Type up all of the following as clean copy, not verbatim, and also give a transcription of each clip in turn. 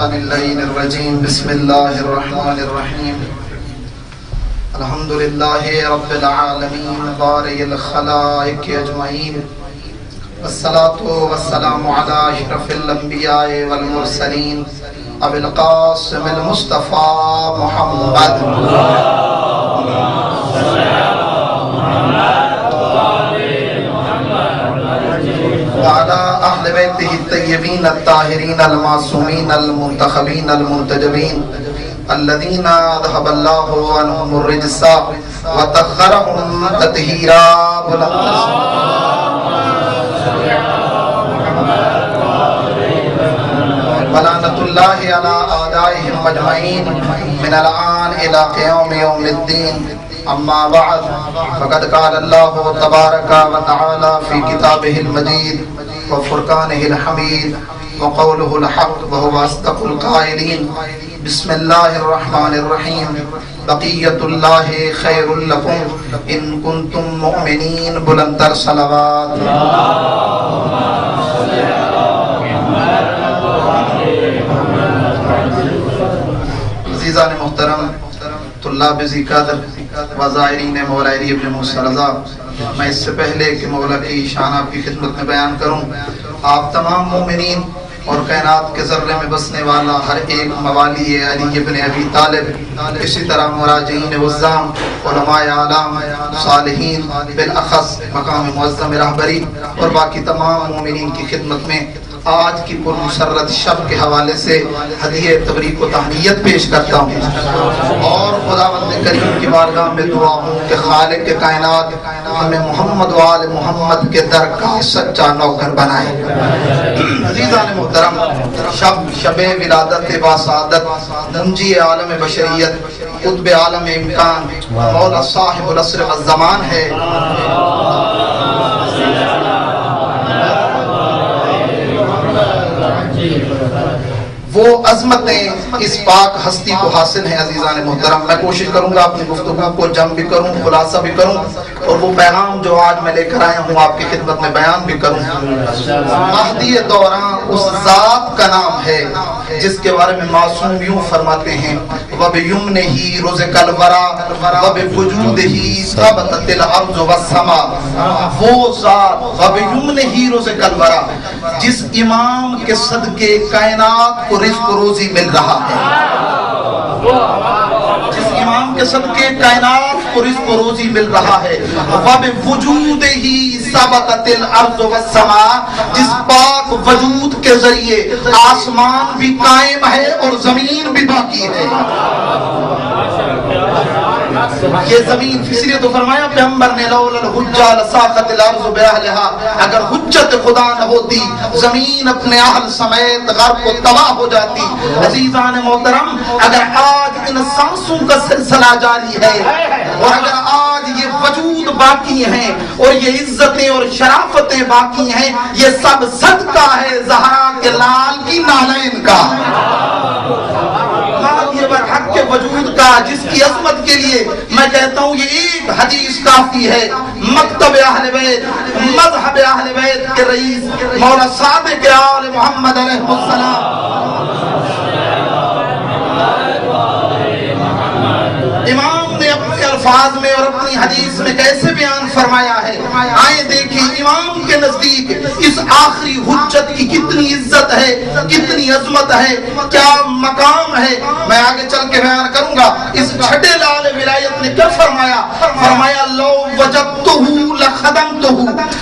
الرجيم بسم الله الرحمن الرحيم الحمد لله رب العالمين بارئ الخلائق أجمعين والصلاة والسلام على أشرف الأنبياء والمرسلين أبي القاسم المصطفى محمد وعلى أهل بيته الطيبين الطاهرين المعصومين المنتخبين المنتجبين الذين ذهب الله عنهم الرجس وطهرهم تطهيرا ولعنة الله على أعدائهم أجمعين من الآن إلى قيام يوم الدين. أما بعد فقد قال الله تبارك وتعالى في كتابه المجيد وفرقانه الحميد وقوله الحق وهو أصدق القائلين. بسم الله الرحمن الرحيم بقية الله خير لكم إن كنتم مؤمنين. بلندر صلوات. عزیزان محترم، طلاب ذی قدر و زائرین مولا علی ابن موسیٰ رضا، میں اس سے پہلے کہ مولا کی شان آپ کی خدمت میں بیان کروں، آپ تمام مومنین اور کائنات کے ذرے میں بسنے والا ہر ایک موالی علی ابن ابی طالب، اسی طرح مراجعین وزام، علماء اعلام، صالحین، بالاخص مقام معظم رہبری اور باقی تمام مومنین کی خدمت میں آج کی پرمسرت شب کے حوالے سے ہدیہ تبریک و تہنیت پیش کرتا ہوں اور خداوند کریم کی بارگاہ میں دعا ہوں کہ خالق کائنات ہمیں محمد و آل محمد کے در کا سچا نوکر بنائے. عزیزان محترم، شب ولادت باسعادت منجی عالم بشریت قطب عالم امکان مولا صاحب العصر والزمان ہے. وہ عظمتیں اس پاک ہستی کو حاصل ہیں. عزیزان محترم، میں کوشش کروں گا اپنی گفتگو کو جمع بھی کروں، خلاصہ بھی کروں اور وہ پیغام جو آج میں لے کر آیا ہوں آپ کی خدمت میں بیان بھی کروں. مہدی دوران اس ذات کا نام ہے جس کے بارے میں معصوم یوں فرماتے ہیں وَبِيُمْنِهِ رُزِقَ الْوَرَى وَبِوُجُودِهِ ثَبَتَتِ الْأَرْضُ وَالسَّمَاءُ. وہ ذات وَبِيُمْنِهِ رُزِقَ الْوَرَى جس امام کے صدقے کائنات کو رزق و روزی مل رہا ہے، جس امام کے صدقے کائنات کو رزق و روزی مل رہا ہے. وَبِوُجُودِهِ ثَبَتَتِ الْأَرْضُ وَالسَّمَاءُ جس پاک وجود کے ذریعے آسمان بھی قائم ہے اور زمین بھی باقی ہے. یہ زمین اس لیے تو فرمایا پیغمبر نے لولا الحجہ لساقت الارض باہلہا، اگر حجت خدا نہ ہوتی زمین اپنے اہل سمیت غرب کو تباہ ہو جاتی. عزیزان محترم، اگر آج ان سانسوں کا سلسلہ جاری ہے اور اگر آج یہ وجود باقی ہیں اور یہ عزتیں اور شرافتیں باقی ہیں، یہ سب صدقہ ہے زہرا کے لال کی نالین کا، یہ برحق کے وجود کا، جس کی عظمت کے لیے میں کہتا ہوں یہ ایک حدیث کافی ہے. مکتب اہل بیت، مذہب اہل بیت کے رئیس مولا صادق آل محمد علیہ السلام امام نے اپنے الفاظ میں اور اپنی حدیث میں کیسے بیان فرمایا ہے. آئیں دیکھیں امام کے نزدیک اس آخری حجت کی کتنی عزت ہے، کتنی عظمت ہے، کیا مقام ہے. میں آگے چل کے بیان کروں گا. اس چھٹے لال ولایت نے کیا فرمایا؟ فرمایا لو وجدتہ لخدمتہ،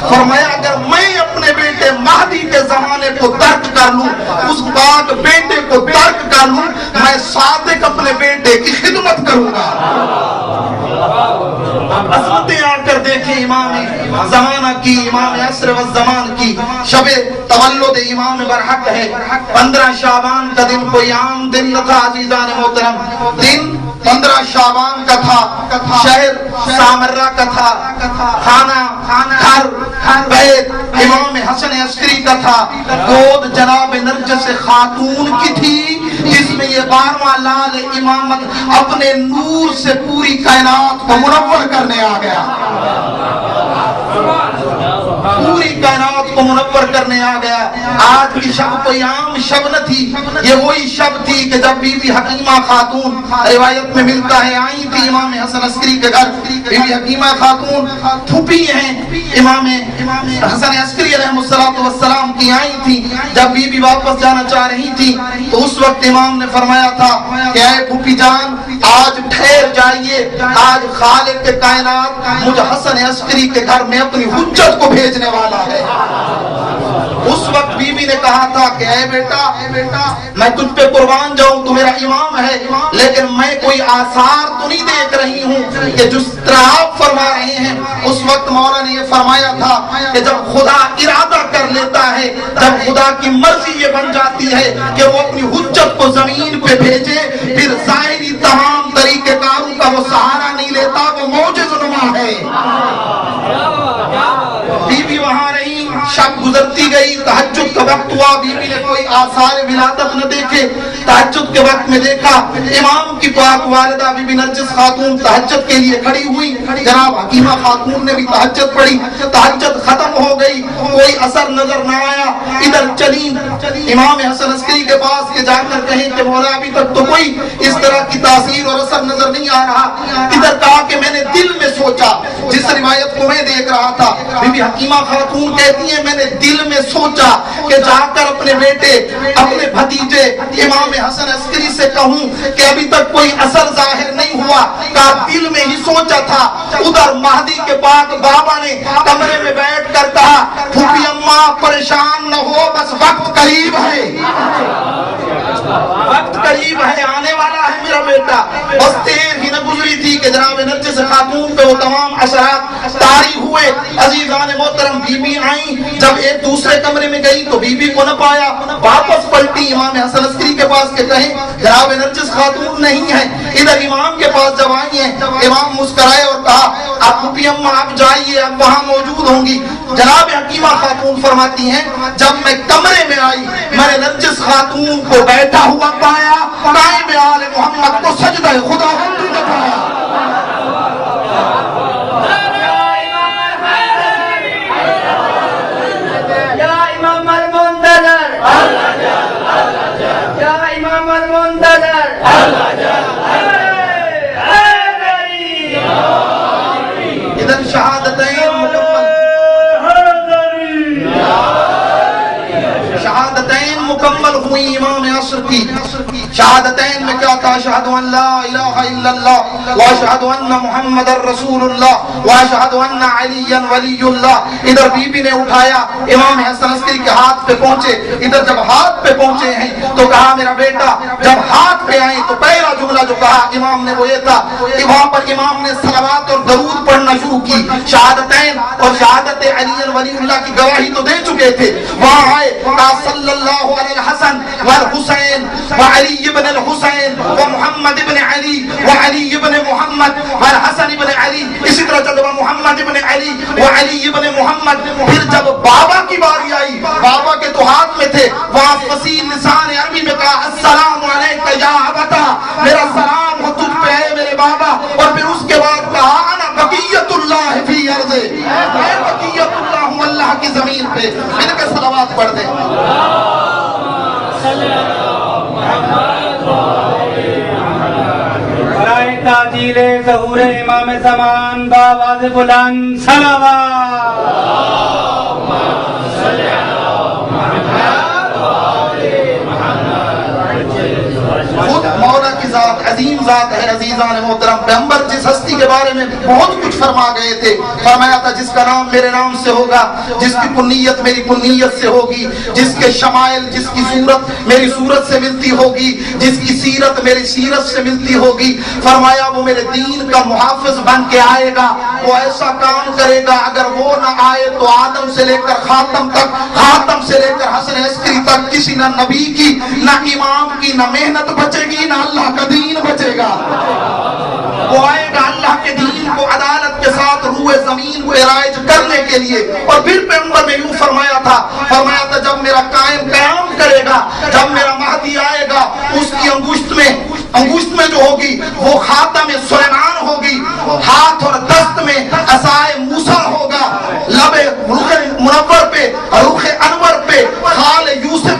فرمایا اگر میں اپنے بیٹے مہدی کے زمانے کو ترک کر لوں، اس پاک بیٹے کو ترک کر لوں، میں صادق اپنے بیٹے کی خدمت کروں گا. عظمتیں آ کر دیکھیں امام زمانہ کی، امام عصر و زمان کی. شب تولد امام برحق ہے. 15 شعبان کا دن کوئی عام دن نہ تھا. عزیزان محترم، دن 15 شعبان کا تھا، شہر سامرہ کا تھا، خانہ گھر بیت امام حسن عسکری کا تھا، گود جناب نرجس خاتون کی تھی جس میں یہ 12واں لال امامت اپنے نور سے پوری کائنات کو منور کرنے آ گیا. پوری کائنات کو منور کرنے آ گیا. آج کی شب کوئی عام شب نہ تھی، یہ وہی شب تھی کہ جب بی بی حکیمہ خاتون، روایت میں ملتا ہے، آئی تھی امام حسن عسکری کے گھر۔ بی بی حکیمہ خاتون پھوپھی ہیں امام حسن عسکری علیہ السلام کی، آئی تھی۔ جب بی بی واپس جانا چاہ رہی تھی تو اس وقت امام نے فرمایا تھا کہ اے پھوپھی جان، آج ٹھہر جائیے، آج خالق کے کائنات مجھ حسن عسکری کے گھر میں اپنی حجت کو بھیجنے والا ہے۔ اس وقت بی بی نے کہا تھا کہ اے بیٹا میں تجھ پہ قربان جاؤں، تو میرا امام ہے، لیکن میں کوئی آثار تو نہیں دیکھ رہی ہوں کہ جس طرح آپ فرما رہے ہیں۔ اس وقت مولا نے یہ فرمایا تھا کہ جب خدا ارادہ کر لیتا ہے، جب خدا کی مرضی یہ بن جاتی ہے کہ وہ اپنی حجت کو زمین پہ بھیجے، پھر ظاہری تمام طریقے کاروں کا وہ سہارا نہیں لیتا، وہ معجز نما ہے۔ بی بی وہاں رہی، شب گزرتی گئی، تہجد کا وقت ہوا، بی بی نے کوئی آثار ولادت نہ دیکھے۔ تہجد کے وقت میں دیکھا امام کی پاک والدہ بی بی نرجس خاتون تہجد کے لیے کھڑی ہوئی، جناب حکیمہ خاتون نے بھی تہجد پڑھی، تہجد ختم ہو گئی، کوئی اثر نظر نہ آیا۔ ادھر چلی امام حسن عسکری کے پاس کہ جا کر کہیں کہ مولا ابھی تک تو کوئی اس طرح کی تاثیر اور اثر نظر نہیں آ رہا۔ ادھر کہا کہ میں نے دل میں سوچا، جس روایت کو میں دیکھ رہا تھا، بی بی حکیمہ خاتون کہتی ہیں میں نے دل میں سوچا کہ جا کر اپنے بیٹے، اپنے بھتیجے امام حسن عسکری سے کہوں کہ ابھی تک کوئی اثر ظاہر نہیں ہوا، کہا دل میں ہی سوچا تھا۔ ادھر مہدی کے بعد بابا نے کمرے میں بیٹھ کر کہا پھوپھی اماں پریشان نہ ہو، بس وقت قریب ہے، وقت قریب ہے، آنے والا ہے میرا بیٹا۔ بس دیر ہی نہ گزری تھی کہ جناب نرجس خاتون پہ وہ تمام اثرات طاری ہوئے۔ عزیزان محترم، بی بی آئیں، جب ایک دوسرے کمرے میں گئی تو بی بی کو نہ پایا، واپس پلٹی امام حسن عسکری کے پاس کہ کہیں جناب نرجس خاتون نہیں ہے۔ ادھر امام کے پاس جب آئی ہیں، امام مسکرائے اور کہا آپ پھوپھی اماں آپ جائیے، اب وہاں موجود ہوں گی۔ جناب حکیمہ خاتون فرماتی ہیں جب میں کمرے میں آئی، میں نے نرجس خاتون کو بیٹھا ہوا پایا، قائم آل محمد کو سجدہ خدا بندی میں پایا۔ ادھر شہادتین مکمل ہوئی امام عصر کی۔ شہادتین میں کیا تھا؟ اشہد ان لا الہ الا اللہ واشہد ان محمد رسول اللہ واشہد ان علی ولی اللہ۔ ادھر بی بی نے اٹھایا، امام حسن عسکری کے ہاتھ پہ پہنچے۔ ادھر جب ہاتھ پہ پہنچے ہیں تو کہا میرا بیٹا، جب ہاتھ پہ آئے تو پہلا جملہ جو کہا امام نے وہ یہ تھا کہ وہاں پر امام نے صلوات اور درود پڑھنا شروع کی۔ شہادتین اور شہادت علی ولی اللہ کی گواہی تو دے چکے تھے، وہاں آئے کہا صلی اللہ علی الحسن والحسین وعلی ابن الحسین ومحمد ابن علی وعلی ابن محمد والحسن ابن علی، اسی طرح جب محمد ابن علی وعلی ابن محمد۔ پھر جب بابا کی باری آئی، بابا کے تو ہاتھ میں تھے، وہاں فصیح لسان عربی میں کہا السلام علیکہ یا ابتا، میرا سلام ہو تجھ پہ ہے میرے بابا۔ اور پھر اس کے بعد کہا انا بقیت اللہ فی ارضہ، میں بقیت اللہ ہوں اللہ کی زمین پہ۔ ان کے صلوات پڑھ دیں۔ برائے تعجیل ظہور امام زمان بآواز بلند صلوات۔ خود مولا کی ذات عظیم ذات ہے۔ عزیزان محترم، پیغمبر جس ہستی کے بارے میں بہت کچھ فرما گئے تھے، فرمایا تھا جس کا نام میرے نام سے ہوگا، جس کی کنیت میری کنیت سے ہوگی، جس کے شمائل، جس کی صورت میری صورت سے ملتی ہوگی، جس کی سیرت میری سیرت سے ملتی ہوگی، فرمایا وہ میرے دین کا محافظ بن کے آئے گا، وہ ایسا کام کرے گا اگر وہ نہ آئے تو آدم سے لے کر خاتم تک، خاتم سے لے کر حسن عسکری تک کسی نہ نبی کی نہ امام کی نہ محنت بچے گی، نہ اللہ کا دین بچے گا۔ وہ آئے گا اللہ کے دین کو عدالت کے ساتھ روئے زمین کو رائج کرنے کے لیے۔ اور پھر پیغمبر نے یوں فرمایا تھا جب میرا قیام کرے گا، جب میرا مہدی آئے گا، اس کی انگشت میں جو ہوگی وہ خاتم سلیمان ہوگی، ہاتھ اور دست میں عصائے موسیٰ ہوگا، لب رخ منور پہ رخ انور پہ خال یوسف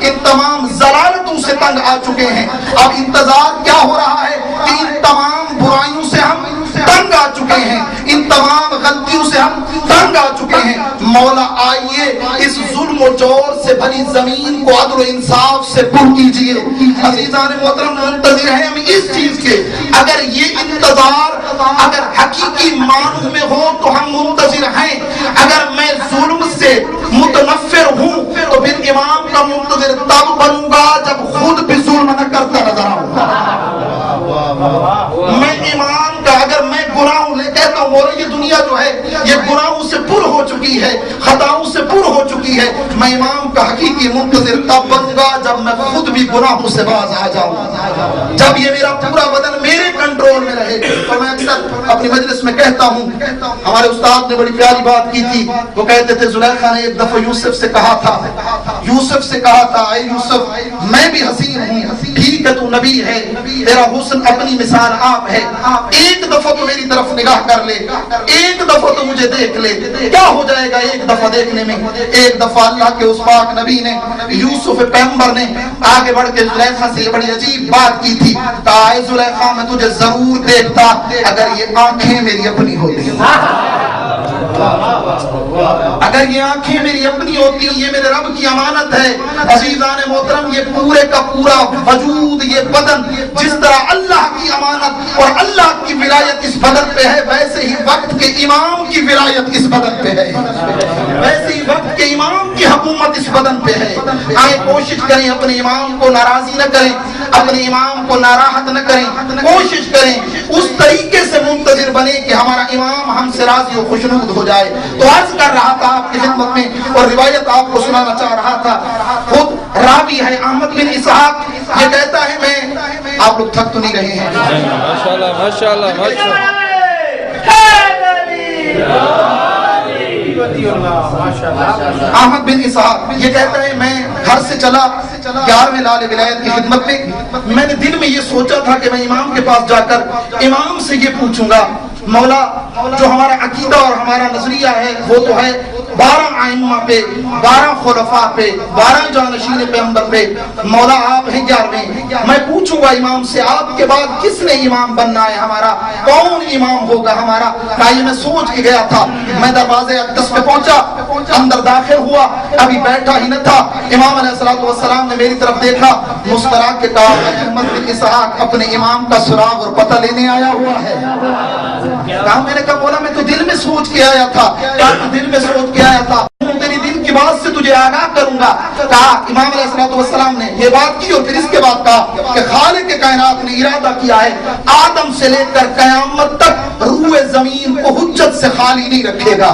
ان تمام ضلالتوں سے تنگ آ چکے ہیں۔ اب انتظار کیا ہو رہا ہے کہ ان تمام برائیوں سے ہم تنگ آ چکے ہیں، ان تمام غلطیوں سے ہم تنگ آ چکے ہیں۔ مولا آئیے اس ظلم و جور سے بھری زمین کو عدل و انصاف سے پر کیجئے۔ عزیزان محترم، منتظر ہیں ہم اس چیز کے، اگر یہ انتظار اگر حقیقی معنوں میں ہو تو ہم منتظر ہیں۔ اگر میں ظلم سے متنفر ہوں تو پھر امام کا منتظر تب بنوں گا جب خود بھی ظلم نہ کرتا نظر آؤں گا۔ میں امام کا، اگر میں گناہوں لے کہتا ہوں مولا یہ دنیا جو ہے یہ گناہوں سے پر ہو چکی ہے، خطاؤں سے پر ہو چکی ہے، میں امام کا حقیقی منتظر تب بنوں گا جب میں خود بھی گناہوں سے باز آ جاؤں، جب یہ میرا پورا بدن میرے کنٹرول میں رہے۔ تو میں اکثر اپنی مجلس میں کہتا ہوں، ہمارے استاد نے بڑی پیاری بات کی تھی، وہ کہتے تھے زلیخا نے ایک دفعہ یوسف سے کہا تھا، اے یوسف میں بھی حسین ہوں، ٹھیک ہے تو نبی ہے، تیرا حسن اپنی مثال آپ ہے، ایک دفعہ تو میری طرف نگاہ کر لے، ایک دفعہ تو مجھے دیکھ لے، کیا ہو جائے گا ایک دفعہ دیکھنے میں؟ ایک دفعہ اللہ کے اس پاک نبی نے، یوسف پیغمبر نے آگے بڑھ کے زلیخا سے یہ بڑی عجیب بات کی تھی، کہا اے زلیخا میں تجھے ضرور دیکھتا اگر یہ آنکھیں میری اپنی ہوتی، اگر یہ آنکھیں میری اپنی ہوتی، یہ میرے رب کی امانت ہے۔ عزیزان محترم، یہ پورے کا پورا وجود، یہ بدن جس طرح اللہ کی امانت اور اللہ کی ولایت اس بدن پہ ہے، ویسے ہی وقت کے امام کی ولایت اس بدن پہ ہے، ویسے ہی وقت کے امام کی حکومت اس بدن پہ ہے۔ آئے کوشش کریں اپنے امام کو ناراضی نہ کریں، اپنے امام کو ناراحت نہ کریں، کوشش کریں اس طریقے سے منتظر بنے کہ ہمارا امام ہم سے راضی و خوشنود ہو جائے۔ تو عرض کر رہا تھا آپ کی خدمت میں اور روایت آپ کو سنانا چاہ رہا تھا، خود راوی ہے احمد بن اسحاق، یہ کہتا ہے میں، آپ لوگ تھک تو نہیں رہے ہیں؟ ماشاءاللہ ماشاءاللہ ماشاءاللہ۔ احمد بن اسحاق یہ کہتا ہے میں گھر سے چلا 11ویں لال ولایت کی خدمت میں نے دل میں یہ سوچا تھا کہ میں امام کے پاس جا کر امام سے یہ پوچھوں گا، مولا جو ہمارا عقیدہ اور ہمارا نظریہ ہے وہ تو ہے 12 ائمہ پہ، 12 خلفاء پہ، 12 جانشین پیغمبر پہ، مولا آپ ہیں 11ویں، میں پوچھوں گا امام سے آپ کے بعد کس نے امام بننا ہے ہمارا، کون امام ہوگا ہمارا؟ یہ میں سوچ کے گیا تھا، میں دروازے اقدس پہ پہنچا، اندر داخل ہوا، ابھی بیٹھا ہی نہ تھا، امام علیہ السلام نے میری طرف دیکھا، مسکرا کے کہا احمد بن اسحاق اپنے امام کا سراغ اور پتہ لینے آیا ہوا ہے۔ کہا میں نے کہا مولا میں تو دل میں سوچ کے آیا تھا، کیا تو دل میں سوچ کے آیا تھا، تیری دل کی بات سے تجھے آگاہ کروں گا۔ کہا امام علیہ السلام نے یہ بات کی اور پھر اس کے بعد کہا کہ خالق کائنات نے ارادہ کیا ہے آدم سے لے کر قیامت تک روح زمین کو حجت سے خالی نہیں رکھے گا،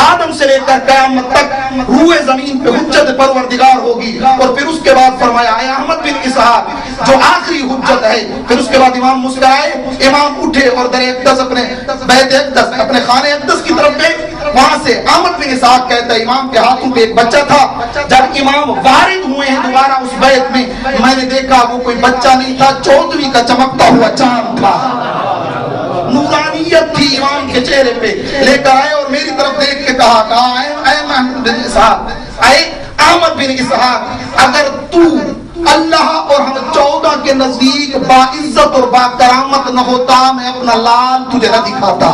آدم سے لے کر قیامت تک روح زمین پہ حجت پروردگار ہوگی۔ اور پھر اس کے بعد فرمایا اے احمد بن اسحاق جو آخری حجت ہے۔ پھر اس کے بعد امام مسکرائے، امام اٹھے اور در اقدس اپنے بیت اقدس اپنے خانے اقدس کی طرف گئے، وہاں سے احمد بن اسحاق کہتا ہے امام کے ہاتھوں پہ ایک بچہ تھا، جب امام وارد ہوئے ہیں دوبارہ اس بیت میں نے دیکھا وہ کوئی بچہ نہیں تھا، 14ویں کا چمکتا ہوا چاند تھا، نورانیت تھی امام کے چہرے پہ، لے کر آئے اور میری طرف دیکھ کے کہا اے احمد بن اسحاق، اے احمد بن اسحاق اگر تو اللہ اور ہم 14 کے نزدیک باعزت اور باکرامت نہ ہوتا میں اپنا لال تجھے نہ دکھاتا،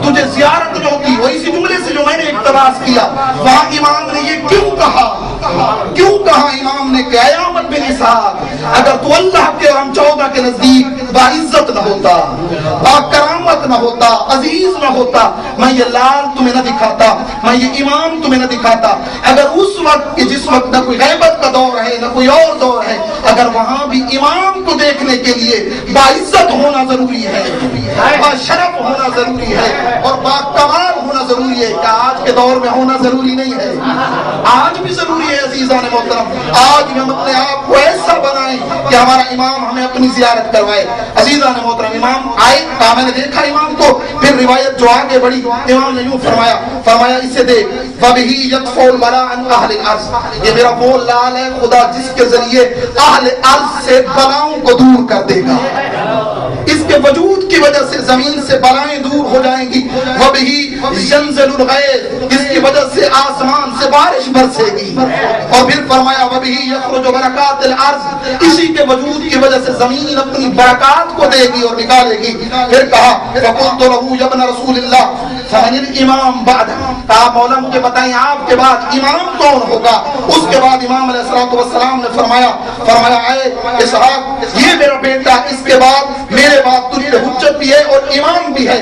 تجھے زیارت جو ہوتی، وہ اسی جملے سے جو میں نے اقتباس کیا، وہاں امام نے یہ کیوں کہا امام نے کہ اے احمد بن اسحاق اگر تو اللہ کے اور ہم 14 کے نزدیک باعزت نہ ہوتا، باکرامت نہ ہوتا، عزیز نہ ہوتا، میں یہ لال تمہیں نہ دکھاتا، میں یہ امام تمہیں نہ دکھاتا۔ اگر اس وقت جس وقت نہ کوئی غیبت کا دور ہے نہ کوئی اور دور ہے، اگر وہاں بھی امام کو دیکھنے کے لیے باعزت ہونا ضروری ہے، باشرف ہونا ضروری ہے اور باکمال ہونا ضروری ہے، کہ آج کے دور میں ہونا ضروری نہیں ہے؟ آج بھی ضروری ہے عزیزان محترم، آج بھی ہم اپنے آپ کو ایسا بنائیں کہ ہمارا امام ہمیں اپنی زیارت کروائے۔ عزیزان محترم امام آئے، کہا میں نے دیکھا امام کو، پھر روایت جو آگے بڑی امام نے یوں فرمایا اسے دیکھ فَبِهِ يَطْفُ الْبَلَاءَ عَنْ أَهْلِ الْأَرْضِ، یہ میرا وہ لال ہے خدا جس کے ذریعے اہل ارض سے بلاؤں کو دور کر دے گا، اس کے وجود کی وجہ سے زمین سے بلائیں دور ہو جائیں گی، وَبِهِ يَنزِلُ الْغَيْثُ، جس کی وجہ سے آسمان سے بارش برسے گی، اور پھر فرمایا وَبِهِ يَخْرُجُ بَرَكَاتِ الْأَرْضِ، اسی کے وجود کی وجہ سے زمین اپنی برکات کو دے گی اور نکالے گی۔ پھر کہا فَقُلْتُ لَهُ يَا ابْنَ رَسُولِ اللَّهِ فَمَنِ الْإِمَامُ بَعْدَ، کہا مولا مجھے بتائیں آپ کے بعد امام کون ہوگا؟ اس کے بعد امام علیہ السلام نے فرمایا اے اسحاق، یہ میرا بیٹا اس کے بعد میرے بعد تجھ پہ حجت بھی ہے اور امام بھی ہے،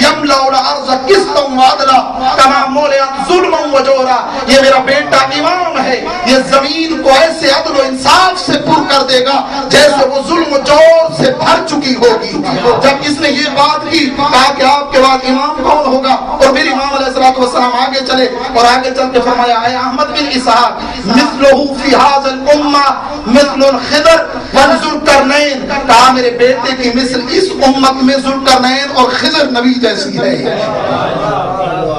یملأ الارض قسطا وعدلا کما ملئت ظلما وجورا، یہ میرا بیٹا امام ہے، یہ زمین کو ایسے عدل و انصاف سے پر کر دے گا جیسے وہ ظلم و جور سے بھر چکی ہوگی۔ جب اس نے یہ بات کی کہا کہ آپ کے بعد امام کون ہوگا، اور پھر امام علیہ السلام آگے چلے اور آگے چل کے فرمایا اے احمد بن اسحاق مثلہ فی ھذا الامہ مثل الخضر وذوالقرنین، کہا میرے بیٹے کی مثل اس امت میں ذوالقرنین اور خضر نبی جیسی ہے،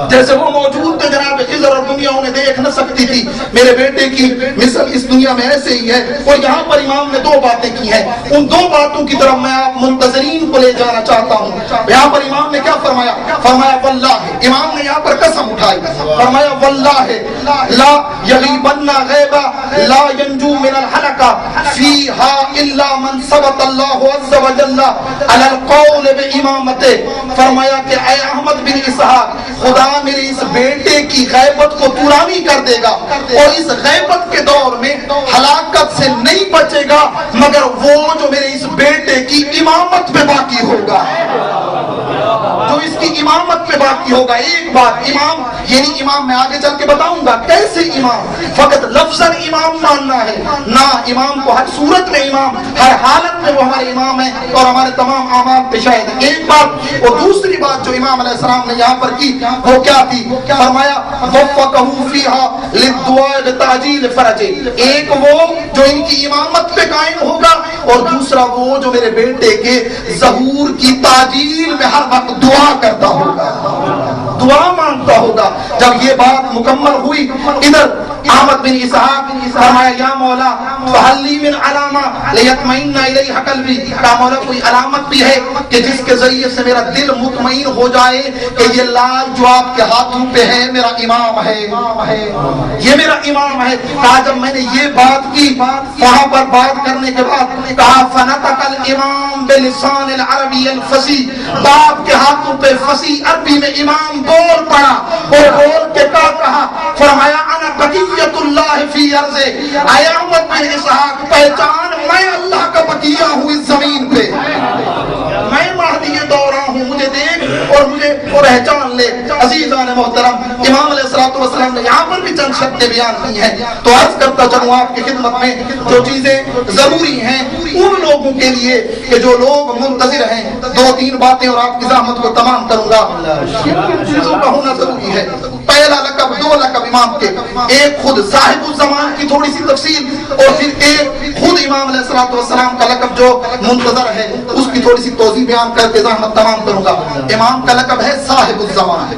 جیسے وہ موجود تھے جناب خضر اور دنیا انہیں دیکھ نہ سکتی تھی، میرے بیٹے کی مثل اس دنیا میں ایسے ہی ہے۔ اور یہاں پر امام نے دو باتیں کی ہیں، ان دو باتوں کی طرف میں آپ منتظرین کو لے جانا چاہتا ہوں۔ یہاں پر امام نے کیا فرمایا؟ فرمایا واللہ، امام نے یہاں پر قسم اٹھائی، فرمایا واللہ لا یغیبن غیبا لا ینجو من الحلقہ فیہا الا من ثبت اللہ عز وجل علی القول بامامتہ، فرمایا کہ اے احمد بن اسحاق خدا میرے اس بیٹے کی غیبت کو پرانی کر دے گا، اور اس غیبت کے دور میں ہلاکت سے نہیں بچے گا مگر وہ جو میرے اس بیٹے کی امامت پہ باقی ہوگا، جو اس کی امامت پہ باقی ہوگا۔ ایک بات امام یعنی امام میں آگے چل کے بتاؤں گا کیسے امام، فقط لفظاً امام ماننا ہے نہ، امام کو ہر صورت میں امام، ہر حالت میں وہ ہمارے امام ہیں اور ہمارے تمام اعمال پہ شاہد ہیں۔ ایک بات، اور دوسری بات جو امام علیہ السلام نے یہاں پر کی وہ کیا تھی؟ فرمایا وفقہ فیہا للدعاء بتعجیل فرجہ، ایک وہ جو ان کی امامت پہ قائم ہوگا اور دوسرا وہ جو میرے بیٹے کے ظہور کی تعجیل میں ہر وقت دعا کرتا ہوگا، دعا مانگتا ہوگا۔ جب یہ بات مکمل ہوئی ادھر احمد بن اسحاق فرمایا یا مولا فہل لی من علامہ لیطمئن الیہ قلبی، کہا مولا کوئی علامت بھی ہے کہ جس کے ذریعے سے میرا دل مطمئن ہو جائے کہ یہ لال جو آپ کے ہاتھوں پہ ہے میرا امام ہے، یہ میرا امام ہے۔ کہا جب میں نے یہ بات کی وہاں پر بات کرنے کے بعد کہا فنطق الامام بلسان العربی الفصیح، باپ کے ہاتھوں پہ فصیح عربی میں امام بول پڑا اور بول کے کہا فرمایا انا بقیت اللہ فی ارض، اے احمد بن اسحاق پہچان میں اللہ کا بقیہ ہوں اس زمین پہ، میں مہدی دورہ ہوں، مجھے دیکھ اور مجھے پہچان لے۔ عزیزان محترم امام علیہ السلام نے یہاں پر بھی چند شبدیں بیان کی ہیں، تو عرض کرتا چلوں آپ کی خدمت میں جو چیزیں ضروری ہیں ان لوگوں کے لیے کہ جو لوگ منتظر ہیں، دو تین باتیں اور آپ کی زحمت کو تمام کروں گا، چیزوں کا ہونا ضروری ہے۔ پہلا لقب، دو لقب امام کے، ایک خود صاحب الزمان کی تھوڑی سی تفصیل اور پھر ایک خود امام علیہ السلام کا لقب جو منتظر ہے اس کی تھوڑی سی توضیح بیان کر کے زحمت تمام کروں گا۔ امام کا لقب ہے صاحب الزمان،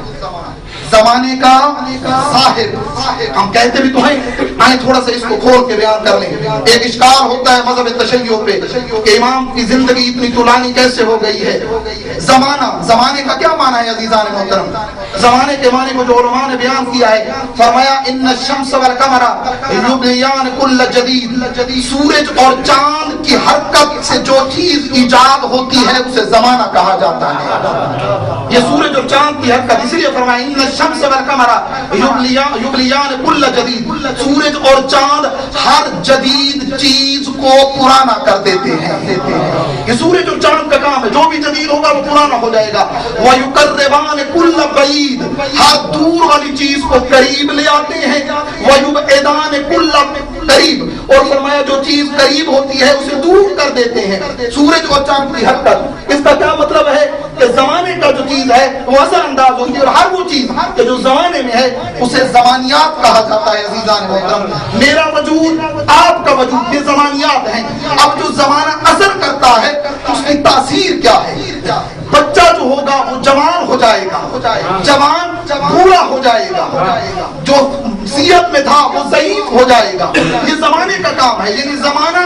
زمانے کا صاحب، ہم کہتے بھی تو ہیں، آئیں تھوڑا سا اس کو کھول کے بیان کر لیں۔ ایک اشکال ہوتا ہے مذہب تشیع پہ کہ امام کی زندگی اتنی طولانی کیسے ہو گئی ہے۔ زمانہ، زمانے کا کیا معنی ہے عزیزان محترم؟ زمانے کے معنی کو جو علماء نے بیان کیا ہے، فرمایا ان الشمس والقمر یبلیان کل جدید، سورج اور چاند کی حرکت سے جو چیز ایجاد ہوتی ہے اسے زمانہ کہا جاتا ہے۔ یہ سورج اور چاند کی حرکت، اس لیے فرمایا ان الشمس والقمر یبلیان کل جدید، سورج اور چاند ہر جدید چیز کو پرانا کر دیتے ہیں۔ یہ سورج اور چاند کا کام ہے، جو بھی جدید ہوگا وہ پرانا ہو جائے گا۔ وَيُقَرِّبَانِ كُلَّ بَعِيدٍ، ہر دور والی چیز کو قریب لے آتے ہیں۔ وَيُبْعِدَانِ كُلَّ قریب، اور فرمایا جو چیز قریب ہوتی ہے اسے دور کر دیتے ہیں۔ سورج اور چاند کی حرکت، اس کا کیا مطلب ہے کہ زمانے کا جو چیز ہے وہ اثر انداز ہوتی ہے، اور ہر وہ چیز کہ جو زمانے میں ہے اسے زمانیات کہا جاتا ہے۔ عزیزان محترم میرا وجود، آپ کا وجود، یہ زمانیات ہیں۔ اب جو زمانہ اثر کرتا ہے اس کی تاثیر کیا ہے؟ بچہ جو ہوگا وہ جوان ہو جائے گا، جوان بوڑھا ہو جائے گا، جو صحت میں تھا وہ ضعیف ہو جائے گا۔ یہ زمانے کا کام ہے. یعنی زمانہ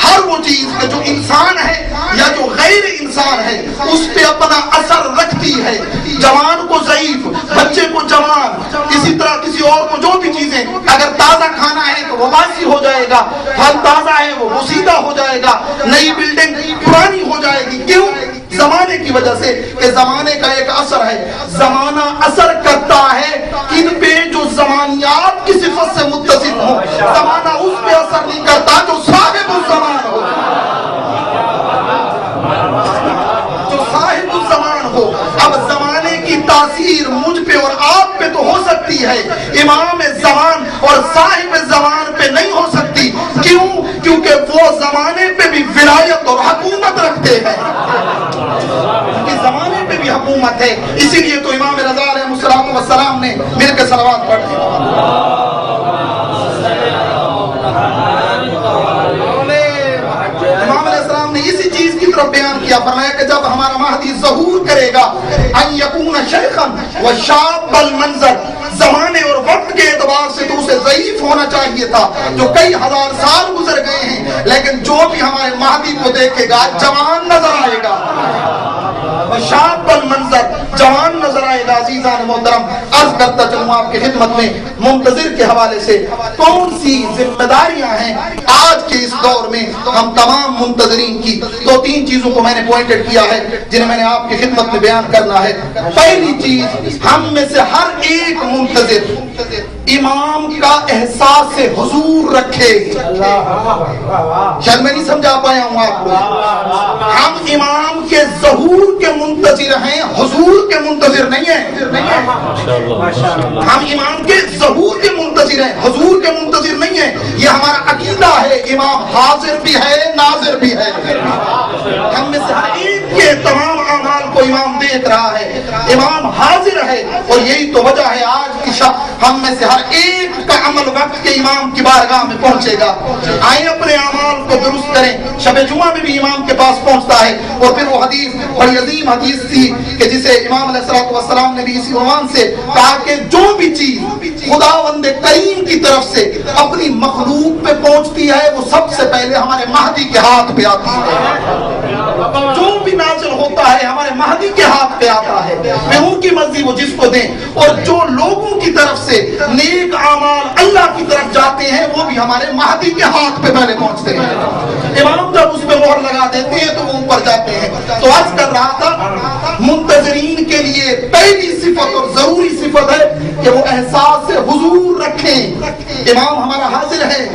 ہر وہ چیز کہ جو انسان ہے یا جو غیر انسان ہے اس پہ اپنا اثر رکھتی ہے. جوان کو ضعیف, بچے کو جوان, اسی طرح کسی اور کو جو بھی چیزیں, اگر تازہ کھانا ہے تو وہ باسی ہو جائے گا, پھل تازہ ہے وہ بوسیدہ ہو جائے گا, نئی بلڈنگ پرانی ہو جائے گی. کیوں؟ زمانے کی وجہ سے کہ زمانے کا ایک اثر ہے. زمانہ اثر کرتا ہے ان پہ جو زمانیات کی صفت سے متصف ہو. زمانہ اس پہ اثر نہیں کرتا جو صاحب الزمان ہو, جو صاحب الزمان ہو. اب زمانے کی تاثیر مجھ پہ اور آپ پہ تو ہو سکتی ہے, امام زمان اور صاحب زمان پہ نہیں ہو سکتی. کیوں؟ کیونکہ وہ زمانے پہ بھی ولایت اور حکومت رکھتے ہیں, زمانے پہ بھی حکومت ہے. اسی لیے تو امام رضا علیہ السلام نے مل کے صلوات پڑھ دی. امام علیہ السلام نے اسی چیز کی طرف بیان کیا, فرمایا کہ جب ہمارا مہدی ظہور کرے گا ان یکون شیخا وشاب المنظر, زمانے اور وقت کے اعتبار سے تو اسے ضعیف ہونا چاہیے تھا, جو کئی ہزار سال گزر گئے ہیں, لیکن جو بھی ہمارے مہدی کو دیکھے گا جوان نظر آئے گا. شاب المنظر, جوان نظر آئے گا. عزیزان محترم, عرض کرتا چلوں آپ کی خدمت میں منتظر کے حوالے سے کون سی ذمہ داریاں ہیں آج کے اس دور میں ہم تمام منتظرین کی. دو تین چیزوں کو میں نے پوائنٹڈ کیا ہے جنہیں میں نے آپ کی خدمت میں بیان کرنا ہے. پہلی چیز, ہم میں سے ہر ایک منتظر امام کا احساس حضور رکھے. شاید میں نہیں سمجھا پایا ہوں آپ کو. ہم امام کے ظہور کے منتظر ہیں, حضور کے منتظر نہیں ہیں. ہم امام کے ظہور کے منتظر ہیں, حضور کے منتظر نہیں ہیں. یہ ہمارا عقیدہ ہے. امام حاضر بھی ہے, ناظر بھی ہے. ہم میں سے ہر ایک کے تمام اعمال کو امام دیکھ رہا ہے, امام حاضر ہے. اور یہی تو وجہ ہے آج کی شب ہم میں سے ہر ایک کا عمل وقت کے امام کی بارگاہ میں پہنچے گا. آئیں اپنے اعمال کو درست کریں. شب جمعہ میں بھی امام کے پاس پہنچتا ہے. اور پھر وہ حدیث بڑی عظیم حدیث تھی کہ جسے امام علیہ السلام نے بھی اسی عنوان سے کہا کہ جو بھی چیز خداوند کریم کی طرف سے اپنی مخلوق پہ پہنچتی ہے وہ سب سے پہلے ہمارے مہدی کے ہاتھ پہ آتی ہے. جو بھی نازل ہوتا ہے ہمارے مہدی کے ہاتھ پہ آتا ہے. میں ان کی مرضی وہ جس کو دیں. اور جو لوگوں کی طرف سے نیک اعمال اللہ کی طرف جاتے ہیں وہ بھی ہمارے مہدی کے ہاتھ پہ پہلے پہنچتے ہیں. امام جب اس پہ مہر لگا دیتے ہیں تو وہ اوپر جاتے ہیں. تو عرض کر رہا تھا منتظرین کے لیے پہلی صفت اور ضروری صفت ہے کہ وہ احساس حضور رکھیں. امام ہمارا حاضر ہے,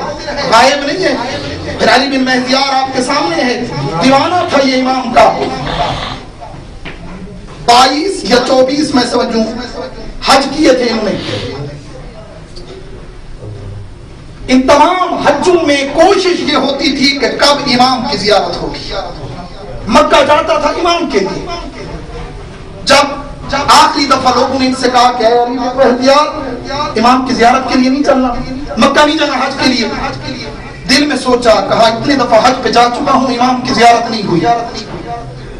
غائب نہیں ہے. پھر علی بن مہدیار آپ کے سامنے ہے, دیوانہ تھا یہ امام کا. 22 یا 24 میں سمجھوں حج کیے تھے انہوں نے. ان تمام حجوں میں کوشش یہ ہوتی تھی کہ کب امام کی زیارت ہوگی. مکہ جاتا تھا امام کے لیے. جب آخری دفعہ لوگوں نے ان سے کہا کہ علی بن مہدیار امام کی زیارت کے لیے نہیں چلنا, مکہ نہیں جانا حج کے لیے, دل میں سوچا, کہا اتنے دفعہ حج پہ جا چکا ہوں, امام کی زیارت نہیں ہوئی.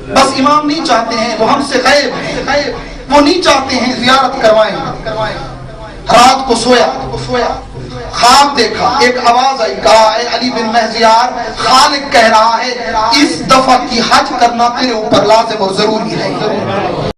بس امام نہیں چاہتے ہیں, وہ ہم سے غائب ہیں, وہ نہیں چاہتے ہیں زیارت کروائیں. رات کو سویا, خواب دیکھا, ایک آواز آئی, کہا اے علی بن مہدیار, خالق کہہ رہا ہے اس دفعہ کی حج کرنا تیرے اوپر لازم اور ضروری ہے.